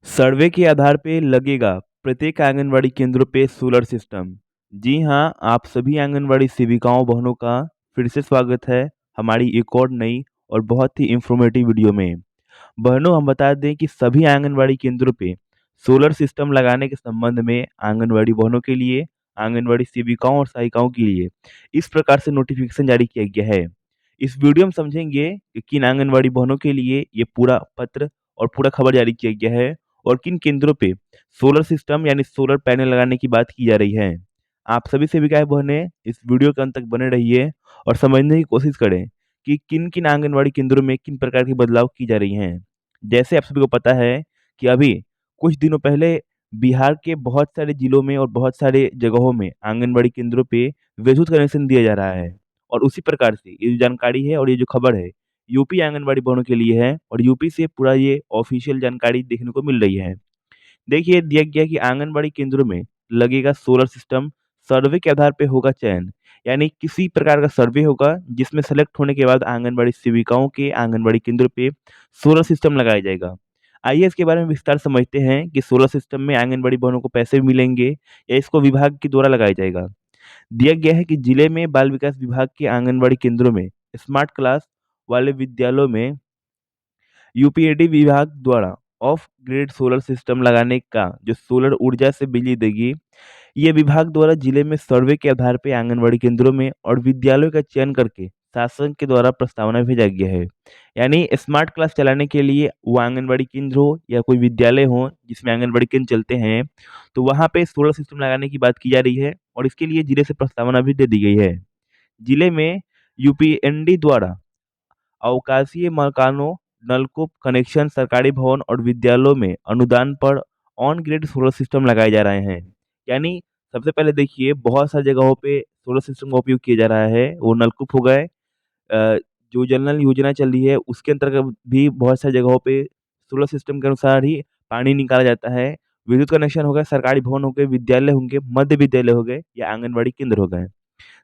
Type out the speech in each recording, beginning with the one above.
सर्वे के आधार पे लगेगा प्रत्येक आंगनवाड़ी केंद्रों पे सोलर सिस्टम। जी हाँ, आप सभी आंगनवाड़ी सेविकाओं बहनों का फिर से स्वागत है हमारी एक और नई और बहुत ही इंफॉर्मेटिव वीडियो में। बहनों, हम बता दें कि सभी आंगनवाड़ी केंद्रों पे सोलर सिस्टम लगाने के संबंध में आंगनवाड़ी बहनों के लिए, आंगनवाड़ी सेविकाओं और सहायिकाओं के लिए इस प्रकार से नोटिफिकेशन जारी किया गया है। इस वीडियो में समझेंगे कि किन आंगनवाड़ी बहनों के लिए ये पूरा पत्र और पूरा खबर जारी किया गया है और किन केंद्रों पे सोलर सिस्टम यानी सोलर पैनल लगाने की बात की जा रही है। आप सभी सेविकाएं बहनें इस वीडियो के अंत तक बने रहिए और समझने की कोशिश करें कि किन किन आंगनवाड़ी केंद्रों में किन प्रकार के बदलाव की जा रही हैं। जैसे आप सभी को पता है कि अभी कुछ दिनों पहले बिहार के बहुत सारे जिलों में और बहुत सारे जगहों में आंगनबाड़ी केंद्रों पे विद्युत कनेक्शन दिया जा रहा है और उसी प्रकार से ये जो जानकारी है और ये जो खबर है यूपी आंगनबाड़ी बहनों के लिए है और यूपी से पूरा ये ऑफिशियल जानकारी देखने को मिल रही है। देखिए, दिया गया कि आंगनबाड़ी केंद्रों में लगेगा सोलर सिस्टम। सर्वे के आधार पे होगा चयन, यानी किसी प्रकार का सर्वे होगा जिसमें सेलेक्ट होने के बाद आंगनबाड़ी सेविकाओं के आंगनबाड़ी केंद्र पे सोलर सिस्टम लगाया जाएगा। आइए इसके बारे में विस्तार समझते हैं कि सोलर सिस्टम में आंगनबाड़ी बहनों को पैसे मिलेंगे या इसको विभाग के द्वारा लगाया जाएगा। दिया गया है कि जिले में बाल विकास विभाग के आंगनबाड़ी केंद्रों में स्मार्ट क्लास वाले विद्यालयों में यूपीएडी विभाग द्वारा ऑफ ग्रिड सोलर सिस्टम लगाने का जो सोलर ऊर्जा से बिजली देगी, ये विभाग द्वारा जिले में सर्वे के आधार पर आंगनबाड़ी केंद्रों में और विद्यालयों का चयन करके शासन के द्वारा प्रस्तावना भेजा गया है। यानी स्मार्ट क्लास चलाने के लिए वो आंगनबाड़ी केंद्र हो या कोई विद्यालय हो जिसमें आंगनबाड़ी केंद्र चलते हैं, तो वहाँ पे सोलर सिस्टम लगाने की बात की जा रही है और इसके लिए जिले से प्रस्तावना भी दे दी गई है। जिले में यूपीएनडी द्वारा अवकाशीय मकानों, नलकूप कनेक्शन, सरकारी भवन और विद्यालयों में अनुदान पर ऑन ग्रिड सोलर सिस्टम लगाए जा रहे हैं। यानी सबसे पहले देखिए, बहुत सारी जगहों पे सोलर सिस्टम का उपयोग किया जा रहा है। वो नलकूप हो गए, जो जल नल योजना चल रही है उसके अंतर्गत भी बहुत सारी जगहों पे सोलर सिस्टम के अनुसार ही पानी निकाला जाता है। विद्युत कनेक्शन हो गए, सरकारी भवन हो गए, विद्यालय होंगे, मध्य विद्यालय हो गए या आंगनबाड़ी केंद्र हो गए।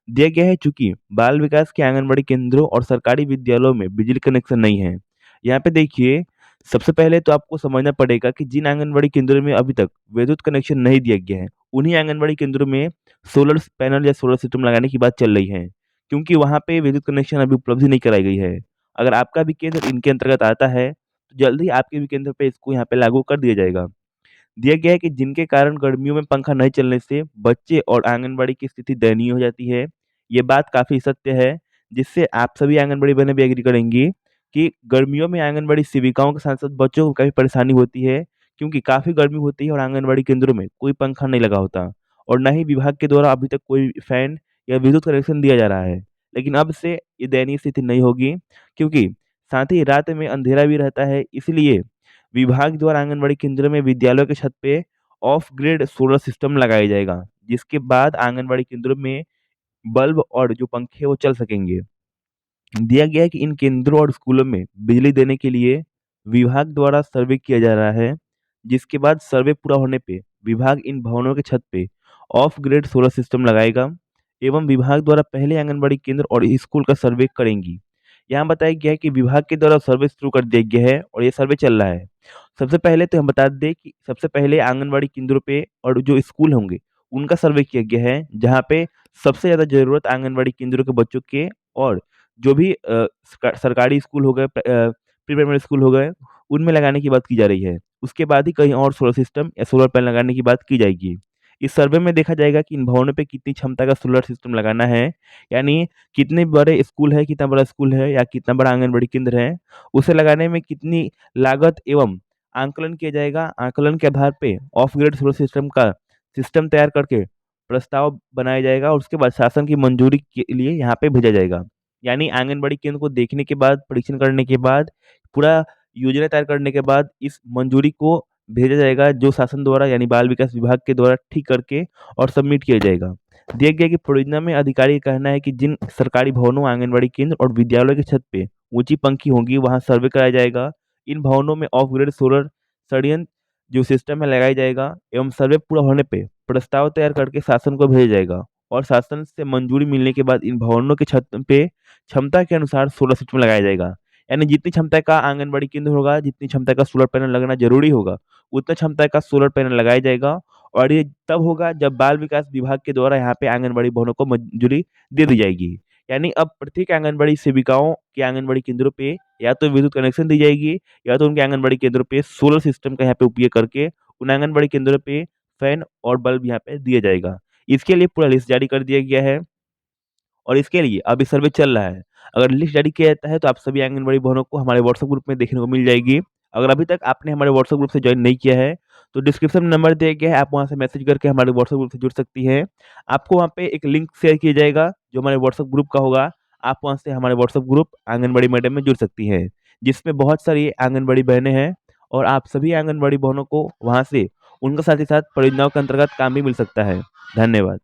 दिया गया है चूंकि बाल विकास के आंगनबाड़ी केंद्रों और सरकारी विद्यालयों में बिजली कनेक्शन नहीं है। यहाँ पे देखिए, सबसे पहले तो आपको समझना पड़ेगा कि जिन आंगनबाड़ी केंद्रों में अभी तक विद्युत कनेक्शन नहीं दिया गया है, उन्हीं आंगनबाड़ी केंद्रों में सोलर पैनल या सोलर सिस्टम लगाने की बात चल रही है, क्योंकि वहाँ पे विद्युत कनेक्शन अभी उपलब्ध नहीं कराई गई है। अगर आपका भी केंद्र इनके अंतर्गत आता है, तो जल्द ही आपके भी केंद्र पे इसको यहाँ पे लागू कर दिया जाएगा। दिया गया है कि जिनके कारण गर्मियों में पंखा नहीं चलने से बच्चे और आंगनबाड़ी की स्थिति दयनीय हो जाती है। ये बात काफ़ी सत्य है, जिससे आप सभी आंगनबाड़ी बहनें भी एग्री करेंगी कि गर्मियों में आंगनबाड़ी सेविकाओं के साथ-साथ बच्चों को काफ़ी परेशानी होती है, क्योंकि काफ़ी गर्मी होती है और आंगनबाड़ी केंद्रों में कोई पंखा नहीं लगा होता और ना ही विभाग के द्वारा अभी तक कोई फैन या विद्युत कनेक्शन दिया जा रहा है। लेकिन अब से ये दयनीय स्थिति नहीं होगी, क्योंकि साथ ही रात में अंधेरा भी रहता है, इसलिए विभाग द्वारा आंगनबाड़ी केंद्र में विद्यालयों की छत पे ऑफ ग्रिड सोलर सिस्टम लगाया जाएगा, जिसके बाद आंगनबाड़ी केंद्रों में बल्ब और जो पंखे वो चल सकेंगे। दिया गया है कि इन केंद्रों और स्कूलों में बिजली देने के लिए विभाग द्वारा सर्वे किया जा रहा है, जिसके बाद सर्वे पूरा होने पे विभाग इन भवनों के छत पे ऑफ ग्रिड सोलर सिस्टम लगाएगा एवं विभाग द्वारा पहले आंगनबाड़ी केंद्र और स्कूल का सर्वे करेंगी। यहाँ बताया गया है कि विभाग के द्वारा सर्वे शुरू कर दिया गया है और ये सर्वे चल रहा है। सबसे पहले तो हम बता दें कि सबसे पहले आंगनबाड़ी केंद्रों पे और जो स्कूल होंगे उनका सर्वे किया गया है, जहाँ पे सबसे ज़्यादा ज़रूरत आंगनबाड़ी केंद्रों के बच्चों के और जो भी सरकारी स्कूल हो गए, प्री प्राइमरी स्कूल हो गए, उनमें लगाने की बात की जा रही है। उसके बाद ही कहीं और सोलर सिस्टम या सोलर पैनल लगाने की बात की जाएगी। इस सर्वे में देखा जाएगा कि इन भवनों पे कितनी क्षमता का सोलर सिस्टम लगाना है, यानी कितने बड़े स्कूल है, कितना बड़ा स्कूल है या कितना बड़ा आंगनबाड़ी केंद्र है, उसे लगाने में कितनी लागत एवं आंकलन किया जाएगा। आंकलन के आधार पे ऑफ ग्रिड सोलर सिस्टम का सिस्टम तैयार करके प्रस्ताव बनाया जाएगा और उसके बाद शासन की मंजूरी के लिए यहाँ पे भेजा जाएगा। यानी आंगनबाड़ी केंद्र को देखने के बाद, परीक्षण करने के बाद, पूरा योजना तैयार करने के बाद इस मंजूरी को भेजा जाएगा, जो शासन द्वारा यानी बाल विकास विभाग के द्वारा ठीक करके और सबमिट किया जाएगा। दिया गया कि परियोजना में अधिकारी का कहना है कि जिन सरकारी भवनों, आंगनबाड़ी केंद्र और विद्यालयों की छत पे ऊंची पंखी होंगी, वहां सर्वे कराया जाएगा। इन भवनों में ऑफ ग्रिड सोलर संयंत्र जो सिस्टम है लगाया जाएगा एवं सर्वे पूरा होने पे प्रस्ताव तैयार करके शासन को भेजा जाएगा और शासन से मंजूरी मिलने के बाद इन भवनों की छत पे क्षमता के अनुसार सोलर सिस्टम लगाया जाएगा। यानी जितनी क्षमता का आंगनबाड़ी केंद्र होगा, जितनी क्षमता का सोलर पैनल लगना जरूरी होगा, उतना क्षमता का सोलर पैनल लगाया जाएगा और ये तब होगा जब बाल विकास विभाग के द्वारा यहाँ पे आंगनबाड़ी भवनों को मंजूरी दे दी जाएगी। यानी अब प्रत्येक आंगनबाड़ी सेविकाओं के आंगनबाड़ी केंद्रों पे या तो विद्युत कनेक्शन दी जाएगी या तो उनके आंगनबाड़ी केंद्रों पे सोलर सिस्टम का यहाँ पे उपयोग करके उन आंगनबाड़ी केंद्रों पे फैन और बल्ब यहाँ पे दिया जाएगा। इसके लिए पूरा लिस्ट जारी कर दिया गया है और इसके लिए अभी सर्वे चल रहा है। अगर लिस्ट जारी किया जाता है तो आप सभी आंगनबाड़ी भवनों को हमारे व्हाट्सएप ग्रुप में देखने को मिल जाएगी। अगर अभी तक आपने हमारे व्हाट्सएप ग्रुप से ज्वाइन नहीं किया है तो डिस्क्रिप्शन में नंबर दिया गया है, आप वहाँ से मैसेज करके हमारे व्हाट्सएप ग्रुप से जुड़ सकती हैं। आपको वहाँ पे एक लिंक शेयर किया जाएगा जो हमारे व्हाट्सएप ग्रुप का होगा। आप वहाँ से हमारे व्हाट्सएप ग्रुप आंगनबाड़ी मैडम में जुड़ सकती हैं, जिसमें बहुत सारी आंगनबाड़ी बहनें हैं और आप सभी आंगनबाड़ी बहनों को वहाँ से उनके साथ ही साथ परियोजनाओं के अंतर्गत काम भी मिल सकता है। धन्यवाद।